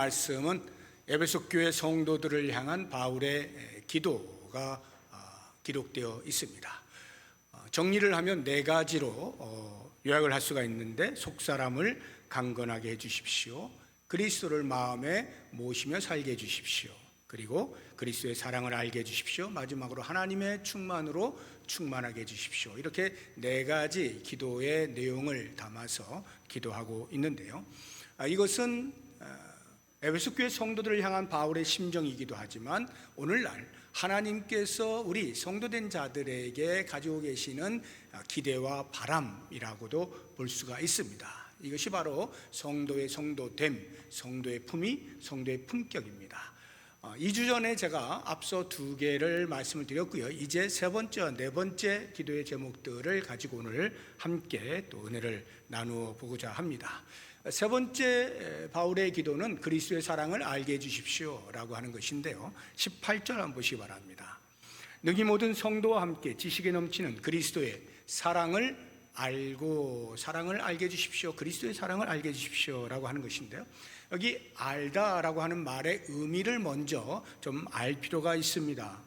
말씀은 에베소 교회 성도들을 향한 바울의 기도가 기록되어 있습니다. 정리를 하면 네 가지로 요약을 할 수가 있는데, 속사람을 강건하게 해주십시오, 그리스도를 마음에 모시며 살게 해주십시오, 그리고 그리스도의 사랑을 알게 해주십시오, 마지막으로 하나님의 충만으로 충만하게 해주십시오. 이렇게 네 가지 기도의 내용을 담아서 기도하고 있는데요, 이것은 에베소 교회 성도들을 향한 바울의 심정이기도 하지만 오늘날 하나님께서 우리 성도된 자들에게 가지고 계시는 기대와 바람이라고도 볼 수가 있습니다. 이것이 바로 성도의 성도됨, 성도의 품위, 성도의 품격입니다. 2주 전에 제가 앞서 두 개를 말씀을 드렸고요, 이제 세 번째, 네 번째 기도의 제목들을 가지고 오늘 함께 또 은혜를 나누어 보고자 합니다. 세 번째 바울의 기도는 그리스도의 사랑을 알게 해주십시오 라고 하는 것인데요, 18절 한번 보시기 바랍니다. 능히 모든 성도와 함께 지식에 넘치는 그리스도의 사랑을 알게 해주십시오, 그리스도의 사랑을 알게 해주십시오 라고 하는 것인데요, 여기 알다라고 하는 말의 의미를 먼저 좀 알 필요가 있습니다.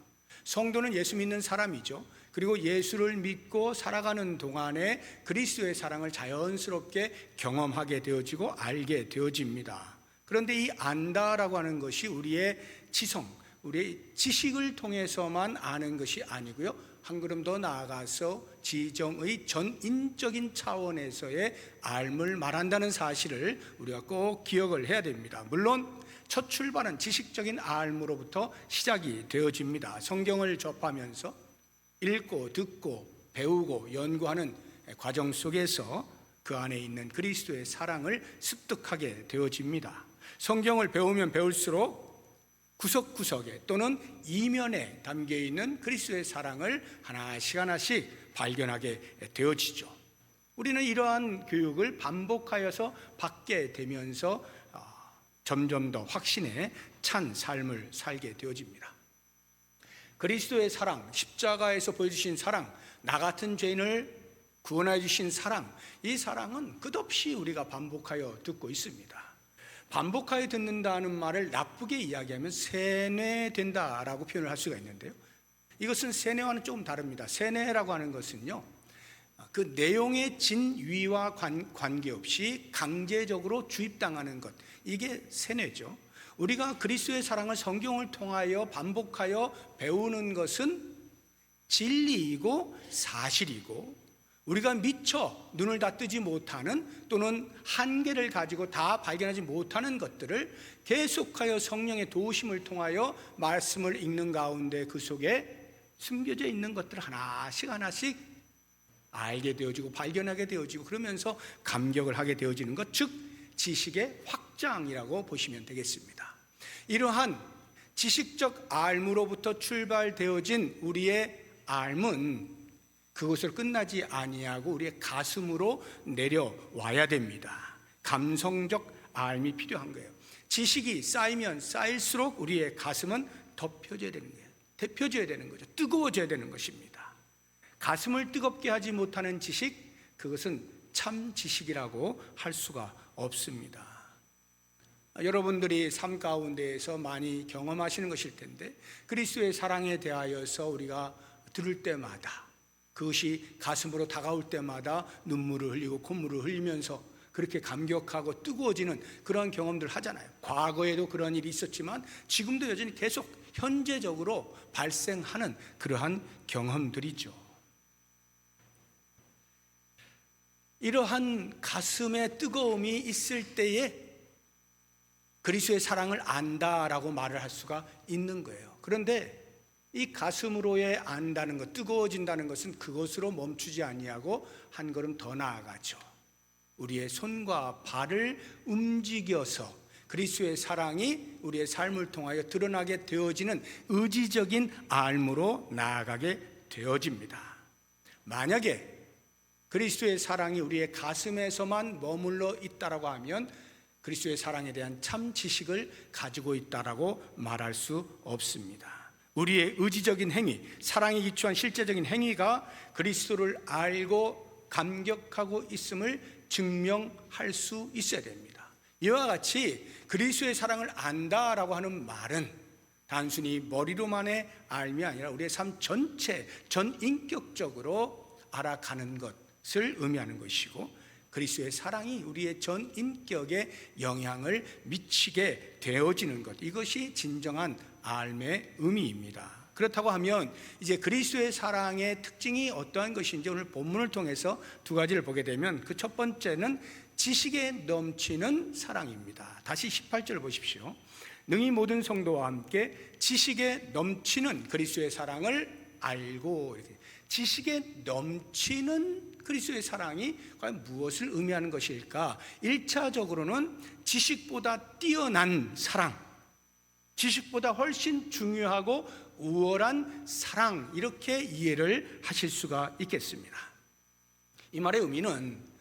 성도는 예수 믿는 사람이죠. 그리고 예수를 믿고 살아가는 동안에 그리스도의 사랑을 자연스럽게 경험하게 되어지고 알게 되어집니다. 그런데 이 안다라고 하는 것이 우리의 지성, 우리의 지식을 통해서만 아는 것이 아니고요, 한 걸음 더 나아가서 지정의 전인적인 차원에서의 알을 말한다는 사실을 우리가 꼭 기억을 해야 됩니다. 물론 첫 출발은 지식적인 알므로부터 시작이 되어집니다. 성경을 접하면서 읽고 듣고 배우고 연구하는 과정 속에서 그 안에 있는 그리스도의 사랑을 습득하게 되어집니다. 성경을 배우면 배울수록 구석구석에 또는 이면에 담겨있는 그리스도의 사랑을 하나씩 발견하게 되어지죠. 우리는 이러한 교육을 반복하여서 받게 되면서 점점 더 확신에 찬 삶을 살게 되어집니다. 그리스도의 사랑, 십자가에서 보여주신 사랑, 나 같은 죄인을 구원해 주신 사랑, 이 사랑은 끝없이 우리가 반복하여 듣고 있습니다. 반복하여 듣는다는 말을 나쁘게 이야기하면 세뇌된다라고 표현을 할 수가 있는데요, 이것은 세뇌와는 조금 다릅니다. 세뇌라고 하는 것은요, 그 내용의 진위와 관계없이 강제적으로 주입당하는 것, 이게 세뇌죠. 우리가 그리스도의 사랑을 성경을 통하여 반복하여 배우는 것은 진리이고 사실이고, 우리가 미처 눈을 다 뜨지 못하는 또는 한계를 가지고 다 발견하지 못하는 것들을 계속하여 성령의 도우심을 통하여 말씀을 읽는 가운데 그 속에 숨겨져 있는 것들을 하나씩 알게 되어지고 발견하게 되어지고, 그러면서 감격을 하게 되어지는 것, 즉 지식의 확장이라고 보시면 되겠습니다. 이러한 지식적 알므로부터 출발되어진 우리의 알은 그것을 끝나지 아니하고 우리의 가슴으로 내려와야 됩니다. 감성적 알이 필요한 거예요. 지식이 쌓이면 쌓일수록 우리의 가슴은 덮여져야 되는 거예요. 데펴져야 되는 거죠. 뜨거워져야 되는 것입니다. 가슴을 뜨겁게 하지 못하는 지식, 그것은 참 지식이라고 할 수가 없습니다. 여러분들이 삶 가운데에서 많이 경험하시는 것일 텐데, 그리스도의 사랑에 대하여서 우리가 들을 때마다, 그것이 가슴으로 다가올 때마다 눈물을 흘리고 콧물을 흘리면서 그렇게 감격하고 뜨거워지는 그런 경험들 하잖아요. 과거에도 그런 일이 있었지만 지금도 여전히 계속 현재적으로 발생하는 그러한 경험들이죠. 이러한 가슴의 뜨거움이 있을 때에 그리스도의 사랑을 안다라고 말을 할 수가 있는 거예요. 그런데 이 가슴으로의 안다는 것, 뜨거워진다는 것은 그것으로 멈추지 아니하고 한 걸음 더 나아가죠. 우리의 손과 발을 움직여서 그리스도의 사랑이 우리의 삶을 통하여 드러나게 되어지는 의지적인 알므로 나아가게 되어집니다. 만약에 그리스도의 사랑이 우리의 가슴에서만 머물러 있다라고 하면 그리스도의 사랑에 대한 참 지식을 가지고 있다라고 말할 수 없습니다. 우리의 의지적인 행위, 사랑에 기초한 실제적인 행위가 그리스도를 알고 감격하고 있음을 증명할 수 있어야 됩니다. 이와 같이 그리스도의 사랑을 안다라고 하는 말은 단순히 머리로만의 알미 아니라 우리의 삶 전체, 전인격적으로 알아가는 것을 의미하는 것이고, 그리스도의 사랑이 우리의 전인격에 영향을 미치게 되어지는 것, 이것이 진정한 알미의 의미입니다. 그렇다고 하면 이제 그리스도의 사랑의 특징이 어떠한 것인지 오늘 본문을 통해서 두 가지를 보게 되면, 그 첫 번째는 지식에 넘치는 사랑입니다. 다시 18절을 보십시오. 능히 모든 성도와 함께 지식에 넘치는 그리스도의 사랑을 알고, 이렇게 지식에 넘치는 그리스도의 사랑이 과연 무엇을 의미하는 것일까? 1차적으로는 지식보다 뛰어난 사랑, 지식보다 훨씬 중요하고 우월한 사랑, 이렇게 이해를 하실 수가 있겠습니다. 이 말의 의미는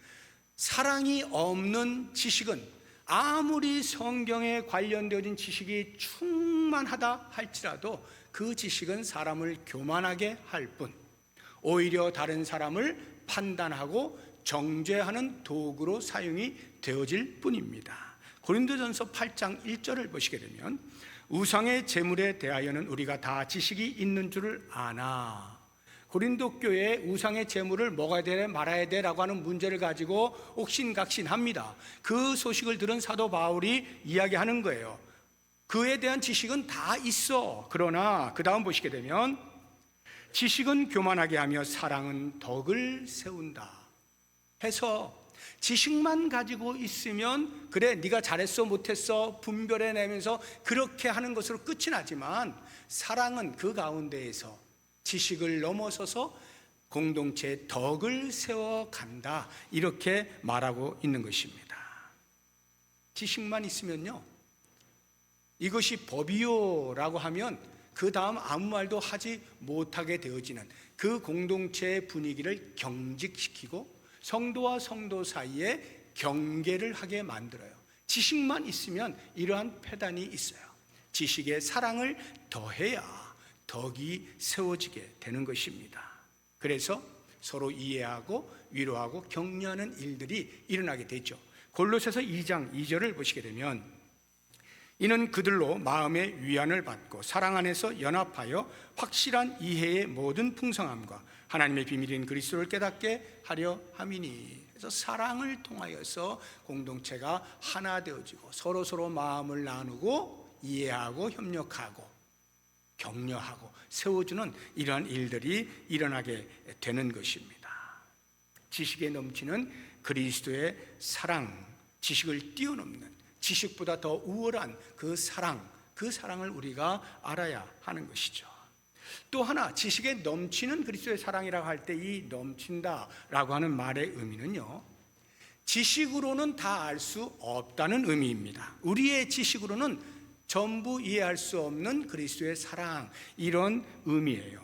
사랑이 없는 지식은 아무리 성경에 관련되어진 지식이 충만하다 할지라도 그 지식은 사람을 교만하게 할 뿐, 오히려 다른 사람을 판단하고 정죄하는 도구로 사용이 되어질 뿐입니다. 고린도전서 8장 1절을 보시게 되면, 우상의 재물에 대하여는 우리가 다 지식이 있는 줄을 아나. 고린도 교회에 우상의 재물을 먹어야 돼 말아야 돼라고 하는 문제를 가지고 옥신각신합니다. 그 소식을 들은 사도 바울이 이야기하는 거예요. 그에 대한 지식은 다 있어. 그러나 그 다음 보시게 되면, 지식은 교만하게 하며 사랑은 덕을 세운다 해서, 지식만 가지고 있으면 그래 네가 잘했어 못했어 분별해내면서 그렇게 하는 것으로 끝이 나지만, 사랑은 그 가운데에서 지식을 넘어서서 공동체의 덕을 세워간다, 이렇게 말하고 있는 것입니다. 지식만 있으면요, 이것이 법이요 라고 하면 그 다음 아무 말도 하지 못하게 되어지는 그 공동체의 분위기를 경직시키고 성도와 성도 사이에 경계를 하게 만들어요. 지식만 있으면 이러한 폐단이 있어요. 지식의 사랑을 더해야 덕이 세워지게 되는 것입니다. 그래서 서로 이해하고 위로하고 격려하는 일들이 일어나게 되죠. 골로새서 2장 2절을 보시게 되면, 이는 그들로 마음의 위안을 받고 사랑 안에서 연합하여 확실한 이해의 모든 풍성함과 하나님의 비밀인 그리스도를 깨닫게 하려 함이니. 그래서 사랑을 통하여서 공동체가 하나 되어지고 서로 마음을 나누고 이해하고 협력하고 격려하고 세워주는 이러한 일들이 일어나게 되는 것입니다. 지식에 넘치는 그리스도의 사랑, 지식을 뛰어넘는, 지식보다 더 우월한 그 사랑을 우리가 알아야 하는 것이죠. 또 하나, 지식에 넘치는 그리스도의 사랑이라고 할 때 이 넘친다라고 하는 말의 의미는요, 지식으로는 다 알 수 없다는 의미입니다. 우리의 지식으로는 전부 이해할 수 없는 그리스도의 사랑, 이런 의미예요.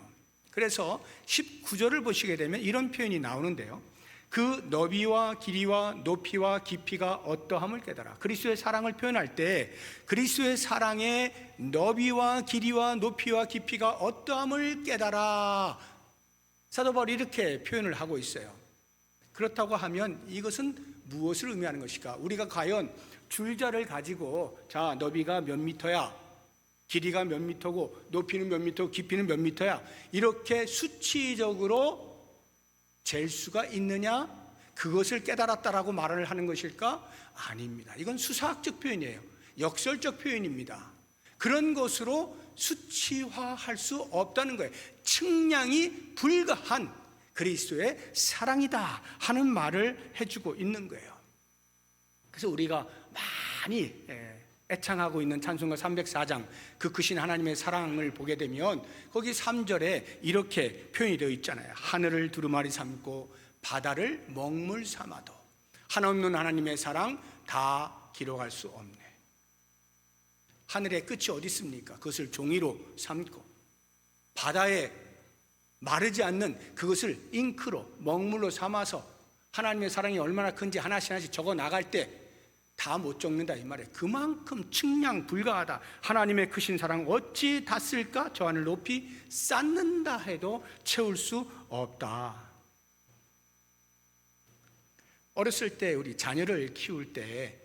그래서 19절을 보시게 되면 이런 표현이 나오는데요, 그 너비와 길이와 높이와 깊이가 어떠함을 깨달아. 그리스도의 사랑을 표현할 때 그리스도의 사랑의 너비와 길이와 높이와 깊이가 어떠함을 깨달아, 사도 바울이 이렇게 표현을 하고 있어요. 그렇다고 하면 이것은 무엇을 의미하는 것일까? 우리가 과연 줄자를 가지고, 자, 너비가 몇 미터야, 길이가 몇 미터고 높이는 몇 미터, 깊이는 몇 미터야, 이렇게 수치적으로 잴 수가 있느냐? 그것을 깨달았다라고 말을 하는 것일까? 아닙니다. 이건 수사학적 표현이에요. 역설적 표현입니다. 그런 것으로 수치화할 수 없다는 거예요. 측량이 불가한 그리스도의 사랑이다 하는 말을 해주고 있는 거예요. 그래서 우리가 많이 애창하고 있는 찬송가 304장, 그 크신 하나님의 사랑을 보게 되면 거기 3절에 이렇게 표현이 되어 있잖아요. 하늘을 두루마리 삼고 바다를 먹물 삼아도 한없는 하나님의 사랑 다 기록할 수 없네. 하늘의 끝이 어디 있습니까? 그것을 종이로 삼고, 바다에 마르지 않는 그것을 잉크로 먹물로 삼아서 하나님의 사랑이 얼마나 큰지 하나씩 적어 나갈 때 다 못 적는다 이 말이에요. 그만큼 측량 불가하다. 하나님의 크신 사랑 어찌 다 쓸까? 저 하늘 높이 쌓는다 해도 채울 수 없다. 어렸을 때 우리 자녀를 키울 때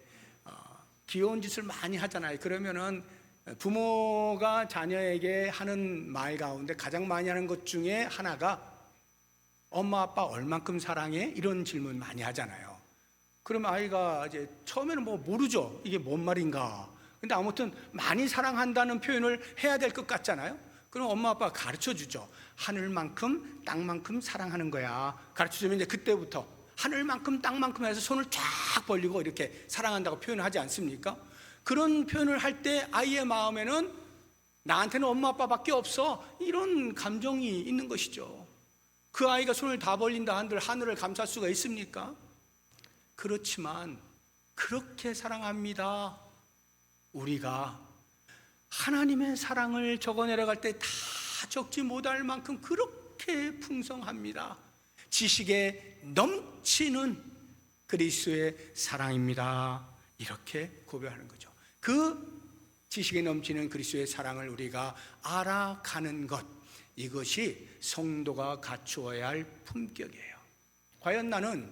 귀여운 짓을 많이 하잖아요. 그러면은 부모가 자녀에게 하는 말 가운데 가장 많이 하는 것 중에 하나가 엄마 아빠 얼만큼 사랑해? 이런 질문 많이 하잖아요. 그러면 아이가 이제 처음에는 뭐 모르죠. 이게 뭔 말인가. 근데 아무튼 많이 사랑한다는 표현을 해야 될 것 같잖아요. 그럼 엄마 아빠가 가르쳐 주죠. 하늘만큼 땅만큼 사랑하는 거야. 가르쳐 주면 이제 그때부터 하늘만큼 땅만큼 해서 손을 쫙 벌리고 이렇게 사랑한다고 표현을 하지 않습니까? 그런 표현을 할 때 아이의 마음에는 나한테는 엄마 아빠밖에 없어, 이런 감정이 있는 것이죠. 그 아이가 손을 다 벌린다 한들 하늘을 감쌀 수가 있습니까? 그렇지만 그렇게 사랑합니다. 우리가 하나님의 사랑을 적어 내려갈 때 다 적지 못할 만큼 그렇게 풍성합니다. 지식에 넘치는 그리스도의 사랑입니다. 이렇게 고백하는 거죠. 그 지식에 넘치는 그리스도의 사랑을 우리가 알아가는 것, 이것이 성도가 갖추어야 할 품격이에요. 과연 나는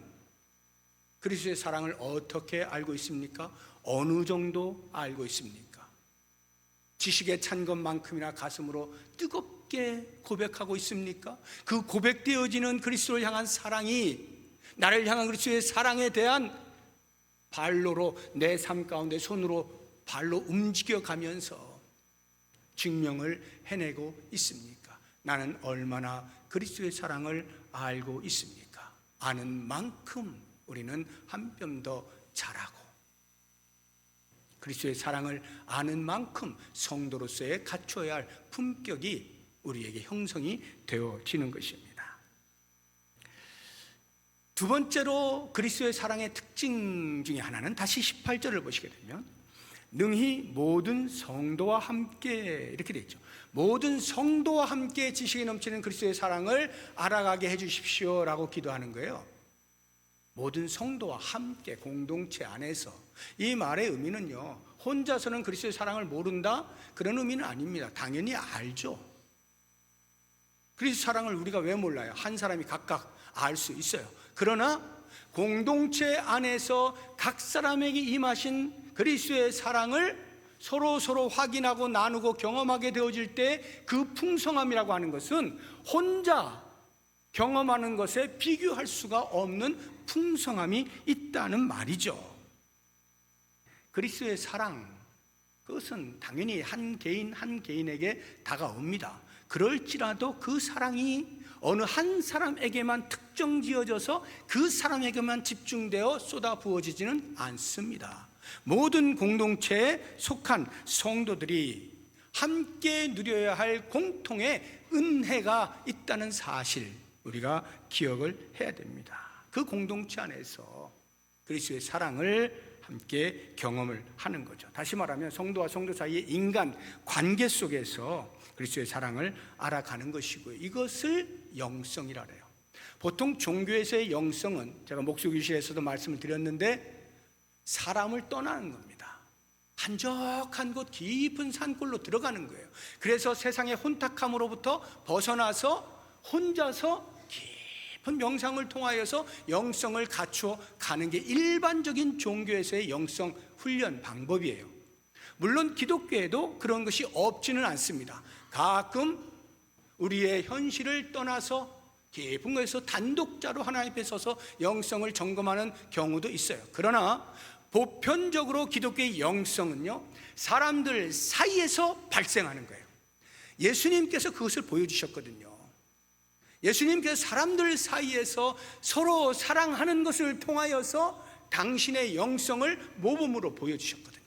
그리스도의 사랑을 어떻게 알고 있습니까? 어느 정도 알고 있습니까? 지식에 찬 것만큼이나 가슴으로 뜨겁게 고백하고 있습니까? 그 고백되어지는 그리스도를 향한 사랑이 나를 향한 그리스도의 사랑에 대한 발로로 내 삶 가운데 손으로 발로 움직여가면서 증명을 해내고 있습니까? 나는 얼마나 그리스도의 사랑을 알고 있습니까? 아는 만큼 우리는 한 뼘 더 자라고, 그리스도의 사랑을 아는 만큼 성도로서의 갖춰야 할 품격이 우리에게 형성이 되어지는 것입니다. 두 번째로 그리스도의 사랑의 특징 중에 하나는 다시 18절을 보시게 되면 능히 모든 성도와 함께, 이렇게 되어 있죠. 모든 성도와 함께 지식이 넘치는 그리스도의 사랑을 알아가게 해주십시오 라고 기도하는 거예요. 모든 성도와 함께, 공동체 안에서. 이 말의 의미는요, 혼자서는 그리스도의 사랑을 모른다, 그런 의미는 아닙니다. 당연히 알죠. 그리스도의 사랑을 우리가 왜 몰라요? 한 사람이 각각 알 수 있어요. 그러나 공동체 안에서 각 사람에게 임하신 그리스도의 사랑을 서로 확인하고 나누고 경험하게 되어질 때 그 풍성함이라고 하는 것은 혼자 경험하는 것에 비교할 수가 없는 풍성함이 있다는 말이죠. 그리스도의 사랑, 그것은 당연히 한 개인 한 개인에게 다가옵니다. 그럴지라도 그 사랑이 어느 한 사람에게만 특정 지어져서 그 사람에게만 집중되어 쏟아 부어지지는 않습니다. 모든 공동체에 속한 성도들이 함께 누려야 할 공통의 은혜가 있다는 사실, 우리가 기억을 해야 됩니다. 그 공동체 안에서 그리스도의 사랑을 함께 경험을 하는 거죠. 다시 말하면 성도와 성도 사이의 인간 관계 속에서 그리스도의 사랑을 알아가는 것이고요. 이것을 영성이라 해요. 보통 종교에서의 영성은 제가 목수교실에서도 말씀을 드렸는데 사람을 떠나는 겁니다. 한적한 곳 깊은 산골로 들어가는 거예요. 그래서 세상의 혼탁함으로부터 벗어나서 혼자서 깊은 명상을 통하여서 영성을 갖추어 가는 게 일반적인 종교에서의 영성 훈련 방법이에요. 물론 기독교에도 그런 것이 없지는 않습니다. 가끔 우리의 현실을 떠나서 깊은 곳에서 단독자로 하나님 앞에 서서 영성을 점검하는 경우도 있어요. 그러나 보편적으로 기독교의 영성은요, 사람들 사이에서 발생하는 거예요. 예수님께서 그것을 보여주셨거든요. 예수님께서 사람들 사이에서 서로 사랑하는 것을 통하여서 당신의 영성을 모범으로 보여주셨거든요.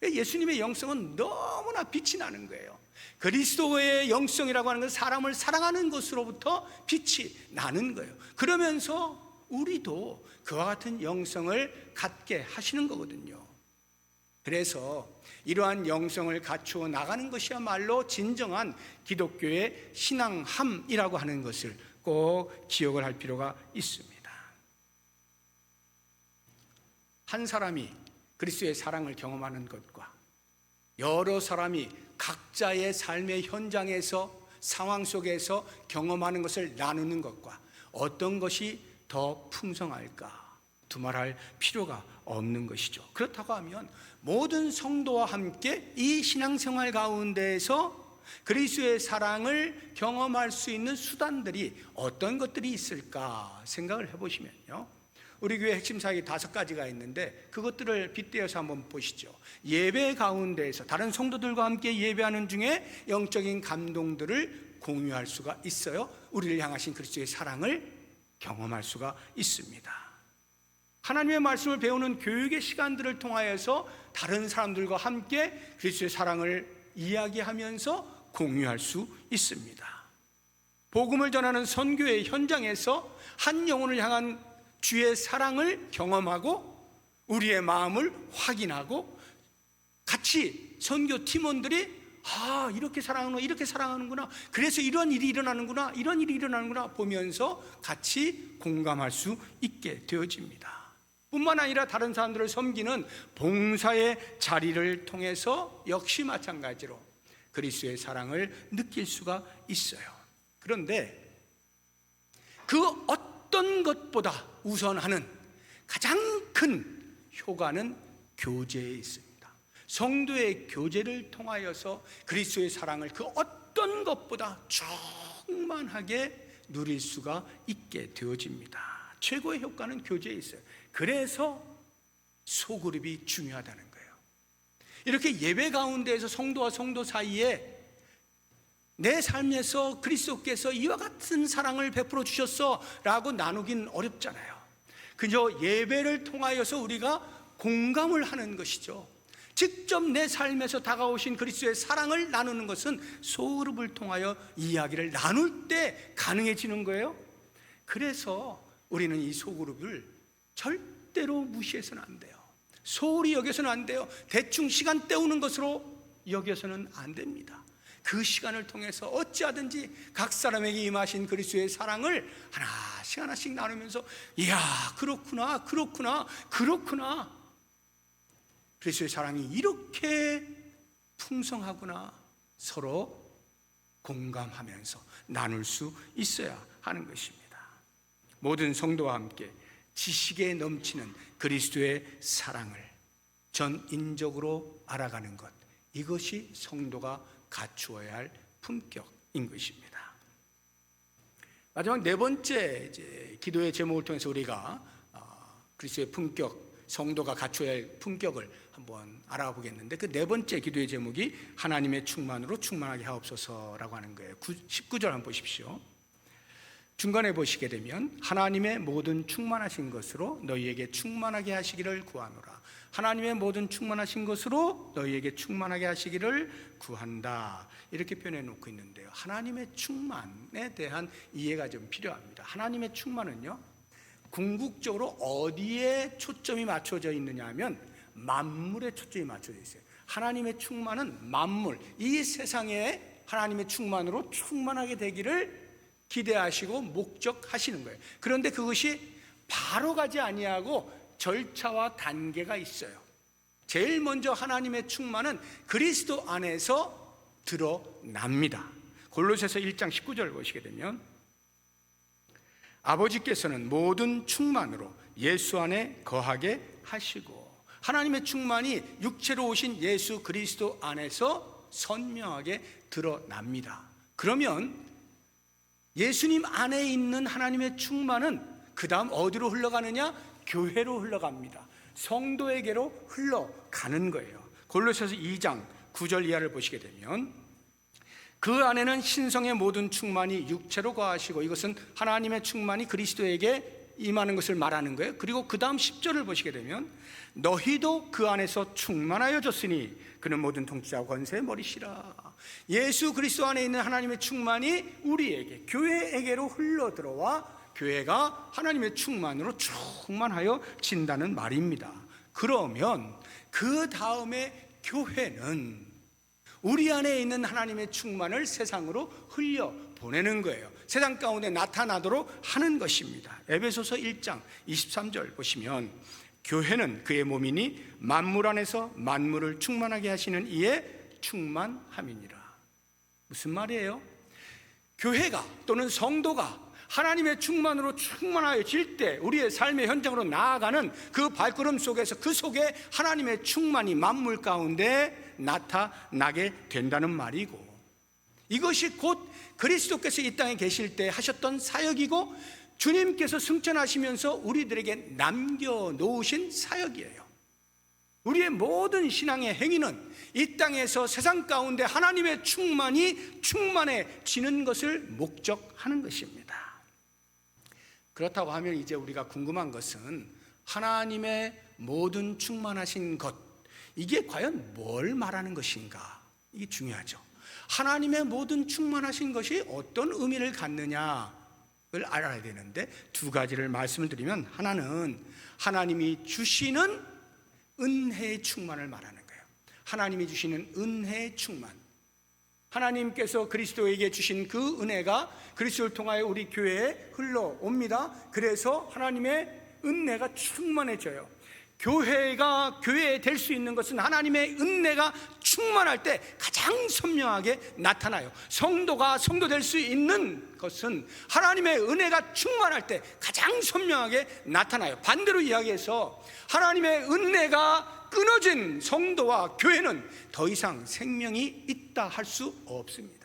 예수님의 영성은 너무나 빛이 나는 거예요. 그리스도의 영성이라고 하는 것은 사람을 사랑하는 것으로부터 빛이 나는 거예요. 그러면서 우리도 그와 같은 영성을 갖게 하시는 거거든요. 그래서 이러한 영성을 갖추어 나가는 것이야말로 진정한 기독교의 신앙함이라고 하는 것을 꼭 기억을 할 필요가 있습니다. 한 사람이 그리스도의 사랑을 경험하는 것과 여러 사람이 각자의 삶의 현장에서 상황 속에서 경험하는 것을 나누는 것과 어떤 것이 더 풍성할까? 두말할 필요가 없는 것이죠. 그렇다고 하면 모든 성도와 함께 이 신앙생활 가운데에서 그리스도의 사랑을 경험할 수 있는 수단들이 어떤 것들이 있을까 생각을 해보시면요, 우리 교회 핵심 사역이 5가지가 있는데 그것들을 빗대어서 한번 보시죠. 예배 가운데에서 다른 성도들과 함께 예배하는 중에 영적인 감동들을 공유할 수가 있어요. 우리를 향하신 그리스도의 사랑을 경험할 수가 있습니다. 하나님의 말씀을 배우는 교육의 시간들을 통하여서 다른 사람들과 함께 그리스도의 사랑을 이야기하면서 공유할 수 있습니다. 복음을 전하는 선교의 현장에서 한 영혼을 향한 주의 사랑을 경험하고 우리의 마음을 확인하고 같이 선교 팀원들이 이렇게 사랑하는구나, 이렇게 사랑하는구나, 그래서 이런 일이 일어나는구나, 이런 일이 일어나는구나 보면서 같이 공감할 수 있게 되어집니다. 뿐만 아니라 다른 사람들을 섬기는 봉사의 자리를 통해서 역시 마찬가지로 그리스도의 사랑을 느낄 수가 있어요. 그런데 그 어떤 것보다 우선하는 가장 큰 효과는 교제에 있습니다. 성도의 교제를 통하여서 그리스도의 사랑을 그 어떤 것보다 충만하게 누릴 수가 있게 되어집니다. 최고의 효과는 교제에 있어요. 그래서 소그룹이 중요하다는 거예요. 이렇게 예배 가운데에서 성도와 성도 사이에 내 삶에서 그리스도께서 이와 같은 사랑을 베풀어 주셨어 라고 나누긴 어렵잖아요. 그저 예배를 통하여서 우리가 공감을 하는 것이죠. 직접 내 삶에서 다가오신 그리스도의 사랑을 나누는 것은 소그룹을 통하여 이야기를 나눌 때 가능해지는 거예요. 그래서 우리는 이 소그룹을 절대로 무시해서는 안 돼요. 소홀히 여겨서는 안 돼요. 대충 시간 때우는 것으로 여겨서는 안 됩니다. 그 시간을 통해서 어찌하든지 각 사람에게 임하신 그리스도의 사랑을 하나씩 하나씩 나누면서 이야, 그렇구나, 그렇구나, 그렇구나, 그리스도의 사랑이 이렇게 풍성하구나, 서로 공감하면서 나눌 수 있어야 하는 것입니다. 모든 성도와 함께 지식에 넘치는 그리스도의 사랑을 전인적으로 알아가는 것, 이것이 성도가 갖추어야 할 품격인 것입니다. 마지막 4번째 기도의 제목을 통해서 우리가 그리스도의 품격, 성도가 갖추어야 할 품격을 한번 알아보겠는데, 그 4번째 기도의 제목이 하나님의 충만으로 충만하게 하옵소서라고 하는 거예요. 19절 한번 보십시오. 중간에 보시게 되면 하나님의 모든 충만하신 것으로 너희에게 충만하게 하시기를 구하노라. 하나님의 모든 충만하신 것으로 너희에게 충만하게 하시기를 구한다, 이렇게 표현해 놓고 있는데요, 하나님의 충만에 대한 이해가 좀 필요합니다. 하나님의 충만은요, 궁극적으로 어디에 초점이 맞춰져 있느냐 하면 만물에 초점이 맞춰져 있어요. 하나님의 충만은 만물, 이 세상에 하나님의 충만으로 충만하게 되기를 기대하시고 목적하시는 거예요. 그런데 그것이 바로 가지 아니하고 절차와 단계가 있어요. 제일 먼저 하나님의 충만은 그리스도 안에서 드러납니다. 골로새서 1장 19절 보시게 되면 아버지께서는 모든 충만으로 예수 안에 거하게 하시고, 하나님의 충만이 육체로 오신 예수 그리스도 안에서 선명하게 드러납니다. 그러면 예수님 안에 있는 하나님의 충만은 그 다음 어디로 흘러가느냐? 교회로 흘러갑니다. 성도에게로 흘러가는 거예요. 골로새서 2장 9절 이하를 보시게 되면 그 안에는 신성의 모든 충만이 육체로 거하시고, 이것은 하나님의 충만이 그리스도에게 임하는 것을 말하는 거예요. 그리고 그 다음 10절을 보시게 되면 너희도 그 안에서 충만하여졌으니 그는 모든 통치자 권세의 머리시라. 예수 그리스도 안에 있는 하나님의 충만이 우리에게, 교회에게로 흘러들어와 교회가 하나님의 충만으로 충만하여 진다는 말입니다. 그러면 그 다음에 교회는 우리 안에 있는 하나님의 충만을 세상으로 흘려보내는 거예요. 세상 가운데 나타나도록 하는 것입니다. 에베소서 1장 23절 보시면 교회는 그의 몸이니 만물 안에서 만물을 충만하게 하시는 이의 충만함이니라. 무슨 말이에요? 교회가 또는 성도가 하나님의 충만으로 충만해질 때 우리의 삶의 현장으로 나아가는 그 발걸음 속에서 그 속에 하나님의 충만이 만물 가운데 나타나게 된다는 말이고, 이것이 곧 그리스도께서 이 땅에 계실 때 하셨던 사역이고 주님께서 승천하시면서 우리들에게 남겨놓으신 사역이에요. 우리의 모든 신앙의 행위는 이 땅에서 세상 가운데 하나님의 충만이 충만해지는 것을 목적하는 것입니다. 그렇다고 하면 이제 우리가 궁금한 것은 하나님의 모든 충만하신 것, 이게 과연 뭘 말하는 것인가? 이게 중요하죠. 하나님의 모든 충만하신 것이 어떤 의미를 갖느냐를 알아야 되는데, 두 가지를 말씀을 드리면, 하나는 하나님이 주시는 은혜의 충만을 말하는 거예요. 하나님이 주시는 은혜의 충만, 하나님께서 그리스도에게 주신 그 은혜가 그리스도를 통하여 우리 교회에 흘러옵니다. 그래서 하나님의 은혜가 충만해져요. 교회가 교회 될 수 있는 것은 하나님의 은혜가 충만할 때 가장 선명하게 나타나요. 성도가 성도 될 수 있는 것은 하나님의 은혜가 충만할 때 가장 선명하게 나타나요. 반대로 이야기해서 하나님의 은혜가 끊어진 성도와 교회는 더 이상 생명이 있다 할 수 없습니다.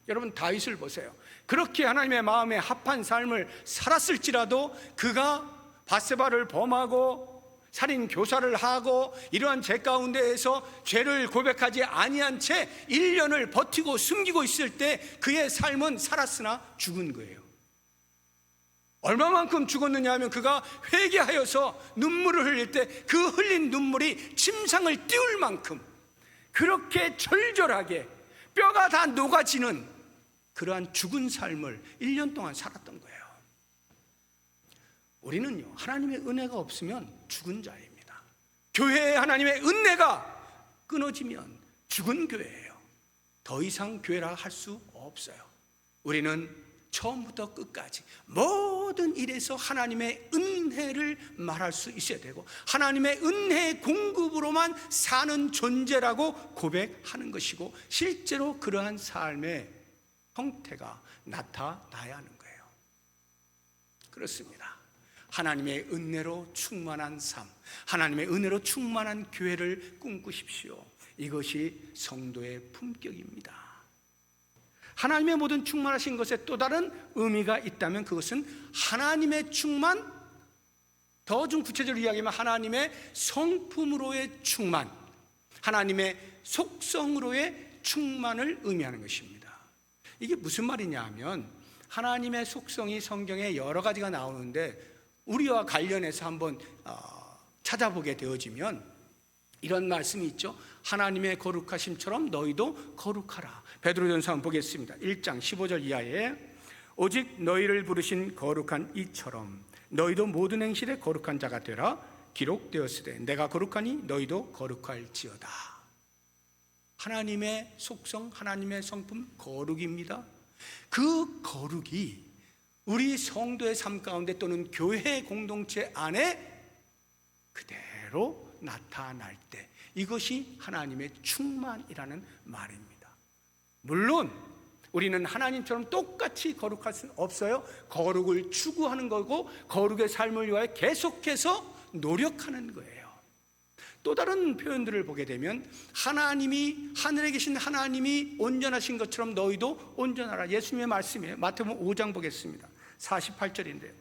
여러분, 다윗을 보세요. 그렇게 하나님의 마음에 합한 삶을 살았을지라도 그가 밧세바를 범하고 살인 교사를 하고 이러한 죄 가운데에서 죄를 고백하지 아니한 채 1년을 버티고 숨기고 있을 때 그의 삶은 살았으나 죽은 거예요. 얼마만큼 죽었느냐 하면 그가 회개하여서 눈물을 흘릴 때 그 흘린 눈물이 침상을 띄울 만큼 그렇게 절절하게 뼈가 다 녹아지는 그러한 죽은 삶을 1년 동안 살았던 거예요. 우리는요, 하나님의 은혜가 없으면 죽은 자입니다. 교회에 하나님의 은혜가 끊어지면 죽은 교회예요. 더 이상 교회라 할 수 없어요. 우리는 처음부터 끝까지 모든 일에서 하나님의 은혜를 말할 수 있어야 되고 하나님의 은혜의 공급으로만 사는 존재라고 고백하는 것이고, 실제로 그러한 삶의 형태가 나타나야 하는 거예요. 그렇습니다. 하나님의 은혜로 충만한 삶, 하나님의 은혜로 충만한 교회를 꿈꾸십시오. 이것이 성도의 품격입니다. 하나님의 모든 충만하신 것에 또 다른 의미가 있다면 그것은 하나님의 충만, 더 좀 구체적으로 이야기하면 하나님의 성품으로의 충만, 하나님의 속성으로의 충만을 의미하는 것입니다. 이게 무슨 말이냐 하면, 하나님의 속성이 성경에 여러 가지가 나오는데 우리와 관련해서 한번 찾아보게 되어지면 이런 말씀이 있죠. 하나님의 거룩하심처럼 너희도 거룩하라. 베드로전서 한번 보겠습니다. 1장 15절 이하에 오직 너희를 부르신 거룩한 이처럼 너희도 모든 행실에 거룩한 자가 되라. 기록되었으되 내가 거룩하니 너희도 거룩할지어다. 하나님의 속성, 하나님의 성품 거룩입니다. 그 거룩이 우리 성도의 삶 가운데 또는 교회 공동체 안에 그대로 나타날 때 이것이 하나님의 충만이라는 말입니다. 물론 우리는 하나님처럼 똑같이 거룩할 수는 없어요. 거룩을 추구하는 거고 거룩의 삶을 위하여 계속해서 노력하는 거예요. 또 다른 표현들을 보게 되면 하나님이, 하늘에 계신 하나님이 온전하신 것처럼 너희도 온전하라. 예수님의 말씀이에요. 마태복음 5장 보겠습니다. 48절인데요.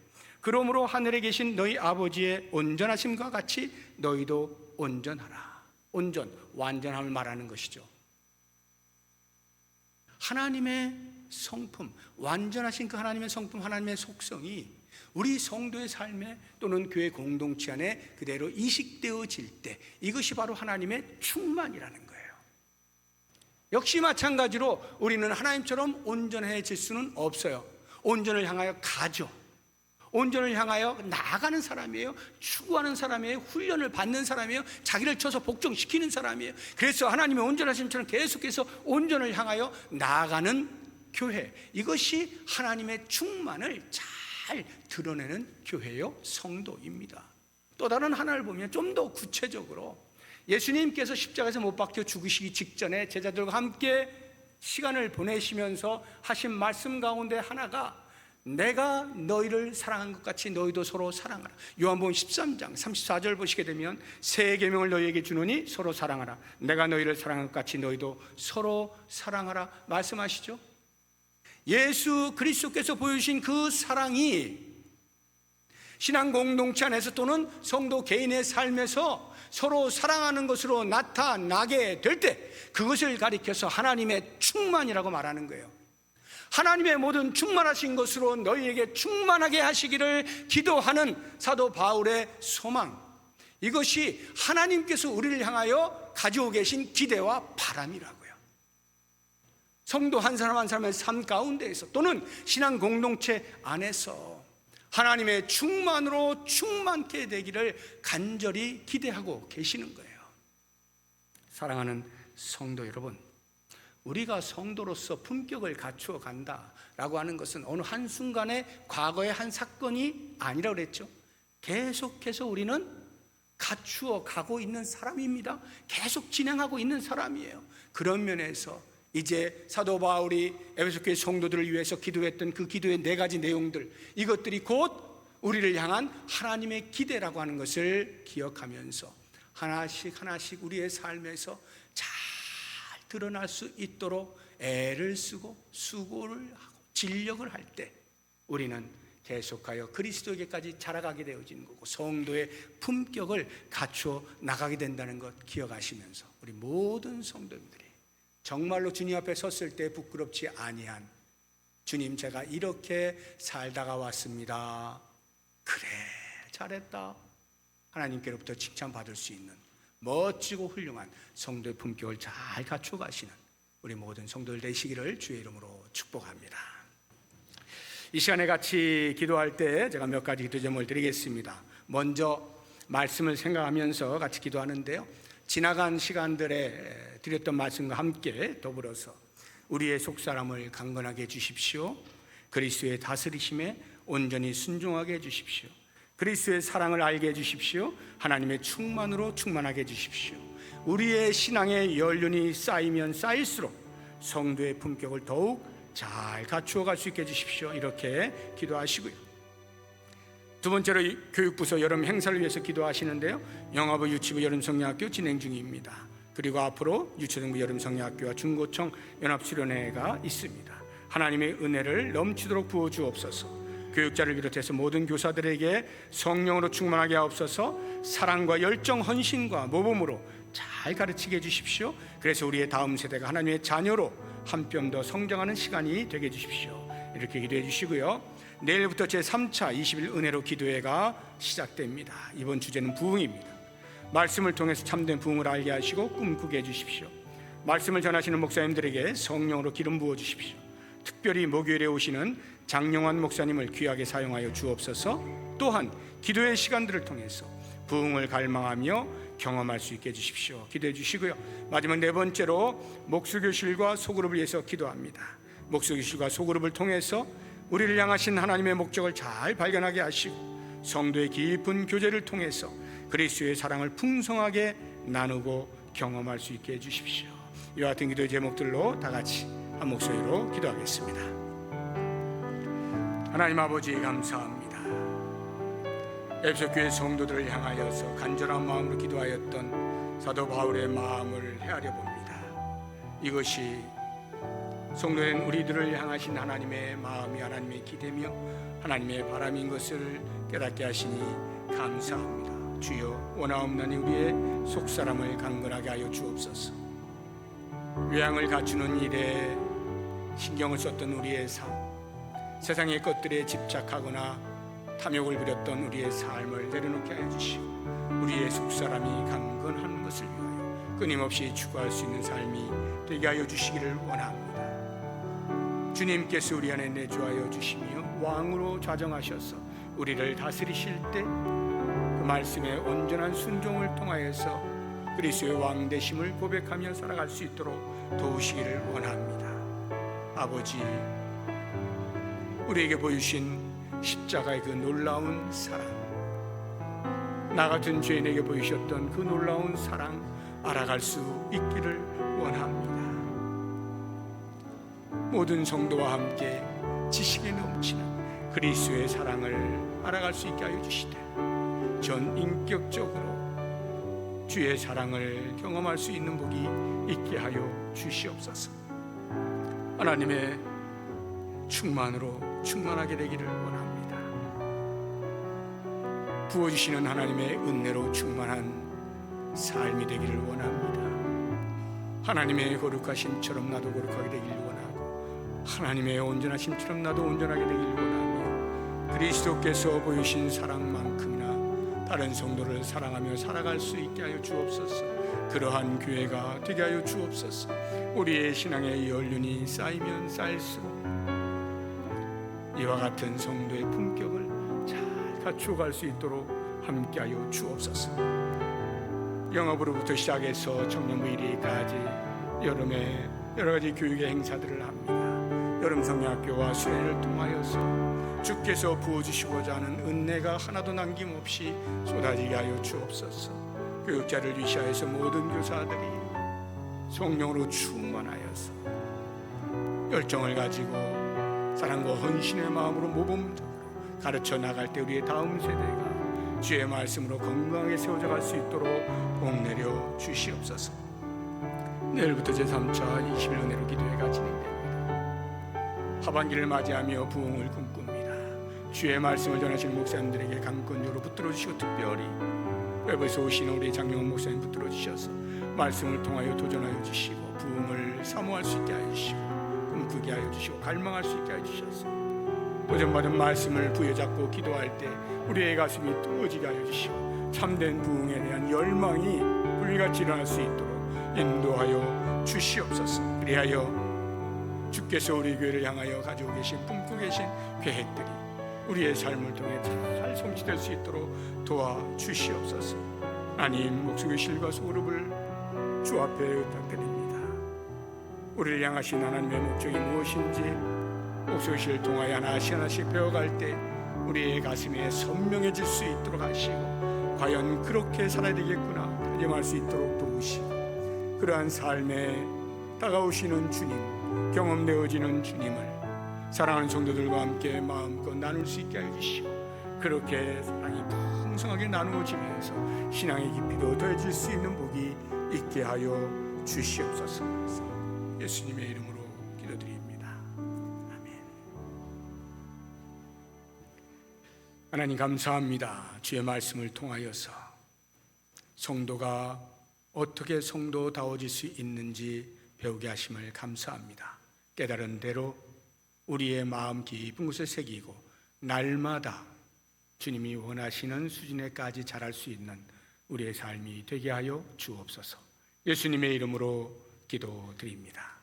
그러므로 하늘에 계신 너희 아버지의 온전하심과 같이 너희도 온전하라. 온전, 완전함을 말하는 것이죠. 하나님의 성품, 완전하신 그 하나님의 성품, 하나님의 속성이 우리 성도의 삶에 또는 교회 공동체 안에 그대로 이식되어질 때 이것이 바로 하나님의 충만이라는 거예요. 역시 마찬가지로 우리는 하나님처럼 온전해질 수는 없어요. 온전을 향하여 가죠. 온전을 향하여 나아가는 사람이에요. 추구하는 사람이에요. 훈련을 받는 사람이에요. 자기를 쳐서 복종시키는 사람이에요. 그래서 하나님의 온전하심처럼 계속해서 온전을 향하여 나아가는 교회, 이것이 하나님의 충만을 잘 드러내는 교회요 성도입니다. 또 다른 하나를 보면 좀 더 구체적으로 예수님께서 십자가에서 못 박혀 죽으시기 직전에 제자들과 함께 시간을 보내시면서 하신 말씀 가운데 하나가 내가 너희를 사랑한 것 같이 너희도 서로 사랑하라. 요한복음 13장 34절 보시게 되면 새 계명을 너희에게 주노니 서로 사랑하라. 내가 너희를 사랑한 것 같이 너희도 서로 사랑하라 말씀하시죠. 예수 그리스도께서 보여주신 그 사랑이 신앙 공동체 안에서 또는 성도 개인의 삶에서 서로 사랑하는 것으로 나타나게 될 때 그것을 가리켜서 하나님의 충만이라고 말하는 거예요. 하나님의 모든 충만하신 것으로 너희에게 충만하게 하시기를 기도하는 사도 바울의 소망, 이것이 하나님께서 우리를 향하여 가지고 계신 기대와 바람이라고요. 성도 한 사람 한 사람의 삶 가운데에서 또는 신앙 공동체 안에서 하나님의 충만으로 충만케 되기를 간절히 기대하고 계시는 거예요. 사랑하는 성도 여러분, 우리가 성도로서 품격을 갖추어 간다라고 하는 것은 어느 한순간에 과거의 한 사건이 아니라고 그랬죠. 계속해서 우리는 갖추어 가고 있는 사람입니다. 계속 진행하고 있는 사람이에요. 그런 면에서 이제 사도 바울이 에베소 교회 성도들을 위해서 기도했던 그 기도의 4가지 내용들, 이것들이 곧 우리를 향한 하나님의 기대라고 하는 것을 기억하면서 하나씩 하나씩 우리의 삶에서 잘 드러날 수 있도록 애를 쓰고 수고를 하고 진력을 할 때 우리는 계속하여 그리스도에게까지 자라가게 되어지는 거고 성도의 품격을 갖추어 나가게 된다는 것 기억하시면서 우리 모든 성도님들이 정말로 주님 앞에 섰을 때 부끄럽지 아니한 주님, 제가 이렇게 살다가 왔습니다. 그래, 잘했다. 하나님께로부터 칭찬받을 수 있는 멋지고 훌륭한 성도의 품격을 잘 갖추어 가시는 우리 모든 성도들 되시기를 주의 이름으로 축복합니다. 이 시간에 같이 기도할 때 제가 몇 가지 기도 제목을 드리겠습니다. 먼저 말씀을 생각하면서 같이 기도하는데요, 지나간 시간들에 드렸던 말씀과 함께 더불어서 우리의 속사람을 강건하게 해주십시오. 그리스도의 다스리심에 온전히 순종하게 해주십시오. 그리스도의 사랑을 알게 해주십시오. 하나님의 충만으로 충만하게 해주십시오. 우리의 신앙의 연륜이 쌓이면 쌓일수록 성도의 품격을 더욱 잘 갖추어 갈 수 있게 해주십시오. 이렇게 기도하시고요. 두 번째로 교육부서 여름 행사를 위해서 기도하시는데요, 영아부 유치부 여름 성령학교 진행 중입니다. 그리고 앞으로 유초등부 여름 성령학교와 중고청 연합수련회가 있습니다. 하나님의 은혜를 넘치도록 부어주옵소서. 교육자를 비롯해서 모든 교사들에게 성령으로 충만하게 하옵소서. 사랑과 열정, 헌신과 모범으로 잘 가르치게 해주십시오. 그래서 우리의 다음 세대가 하나님의 자녀로 한 뼘 더 성장하는 시간이 되게 해주십시오. 이렇게 기도해 주시고요, 내일부터 제3차 20일 은혜로 기도회가 시작됩니다. 이번 주제는 부흥입니다. 말씀을 통해서 참된 부흥을 알게 하시고 꿈꾸게 해주십시오. 말씀을 전하시는 목사님들에게 성령으로 기름 부어 주십시오. 특별히 목요일에 오시는 장영환 목사님을 귀하게 사용하여 주옵소서. 또한 기도의 시간들을 통해서 부흥을 갈망하며 경험할 수 있게 해주십시오. 기도해 주시고요, 마지막 4번째로 목수교실과 소그룹을 위해서 기도합니다. 목수교실과 소그룹을 통해서 우리를 향하신 하나님의 목적을 잘 발견하게 하시고 성도의 깊은 교제를 통해서 그리스도의 사랑을 풍성하게 나누고 경험할 수 있게 해주십시오. 이와 같은 기도의 제목들로 다 같이 한 목소리로 기도하겠습니다. 하나님 아버지, 감사합니다. 에베소 교회 성도들을 향하여서 간절한 마음으로 기도하였던 사도 바울의 마음을 헤아려 봅니다. 이것이 성도된 우리들을 향하신 하나님의 마음이 하나님의 기대며 하나님의 바람인 것을 깨닫게 하시니 감사합니다. 주여, 원하옵나니 우리의 속사람을 강건하게 하여 주옵소서. 외양을 갖추는 일에 신경을 썼던 우리의 삶, 세상의 것들에 집착하거나 탐욕을 부렸던 우리의 삶을 내려놓게 하여 주시고 우리의 속사람이 강건한 것을 위하여 끊임없이 추구할 수 있는 삶이 되게 하여 주시기를 원합니다. 주님께서 우리 안에 내주하여 주시며 왕으로 좌정하셔서 우리를 다스리실 때 그 말씀의 온전한 순종을 통하여서 그리스도의 왕 되심을 고백하며 살아갈 수 있도록 도우시기를 원합니다. 아버지, 우리에게 보여주신 십자가의 그 놀라운 사랑, 나 같은 죄인에게 보이셨던 그 놀라운 사랑 알아갈 수 있기를 원합니다. 모든 성도와 함께 지식에 넘치는 그리스도의 사랑을 알아갈 수 있게 하여 주시되 전 인격적으로 주의 사랑을 경험할 수 있는 복이 있게 하여 주시옵소서. 하나님의 충만으로 충만하게 되기를 원합니다. 부어주시는 하나님의 은혜로 충만한 삶이 되기를 원합니다. 하나님의 거룩하심처럼 나도 거룩하게 되기를 원하고, 하나님의 온전하심처럼 나도 온전하게 되기를 원하며, 그리스도께서 보이신 사랑만큼이나 다른 성도를 사랑하며 살아갈 수 있게 하여 주옵소서. 그러한 교회가 되게 하여 주옵소서. 우리의 신앙의 연륜이 쌓이면 쌓일수록 이와 같은 성도의 품격을 잘 갖추어갈 수 있도록 함께하여 주옵소서. 영업으로부터 시작해서 청년부 1회까지 여름에 여러 가지 교육의 행사들을 합니다. 여름 성령학교와 수련회를 통하여서 주께서 부어주시고자 하는 은혜가 하나도 남김없이 쏟아지게 하여 주옵소서. 교육자를 위시하여서 모든 교사들이 성령으로 충만하여서 열정을 가지고 사랑과 헌신의 마음으로 모범적으로 가르쳐 나갈 때 우리의 다음 세대가 주의 말씀으로 건강하게 세워져 갈 수 있도록 복 내려 주시옵소서. 내일부터 제3차 21은혜로 기도회가 진행됩니다. 하반기를 맞이하며 부흥을 꿈꿉니다. 주의 말씀을 전하시는 목사님들에게 강권적으로 붙들어 주시고, 특별히 외부에서 오신 우리 장영훈 목사님 붙들어 주셔서 말씀을 통하여 도전하여 주시고 부흥을 사모할 수 있게 하여 주시고 꿈꾸게 하여 주시고 갈망할 수 있게 하여 주셔서 도전받은 말씀을 부여잡고 기도할 때 우리의 가슴이 뜨거워지게 하여 주시고 참된 부흥에 대한 열망이 불같이 일어날 수 있도록 인도하여 주시옵소서. 그리하여 주께서 우리 교회를 향하여 가지고 계신 품고 계신 계획들이 우리의 삶을 통해 잘 성취될 수 있도록 도와주시옵소서. 하나님, 목숨의 실과 소급을 주 앞에 부탁드립니다. 우리를 향하신 하나님의 목적이 무엇인지 목숨의 실을 통하여 하나씩 배워갈 때 우리의 가슴에 선명해질 수 있도록 하시고, 과연 그렇게 살아야 되겠구나 다짐할 수 있도록 도우시고, 그러한 삶에 다가오시는 주님, 경험되어지는 주님을 사랑하는 성도들과 함께 마음껏 나눌 수 있게 해주시고, 그렇게 사랑이 풍성하게 나누어지면서 신앙의 깊이도 더해질 수 있는 복이 있게 하여 주시옵소서. 예수님의 이름으로 기도드립니다. 아멘. 하나님 감사합니다. 주의 말씀을 통하여서 성도가 어떻게 성도다워질 수 있는지 배우게 하심을 감사합니다. 깨달은 대로 우리의 마음 깊은 곳에 새기고 날마다 주님이 원하시는 수준에까지 자랄 수 있는 우리의 삶이 되게 하여 주옵소서. 예수님의 이름으로 기도드립니다.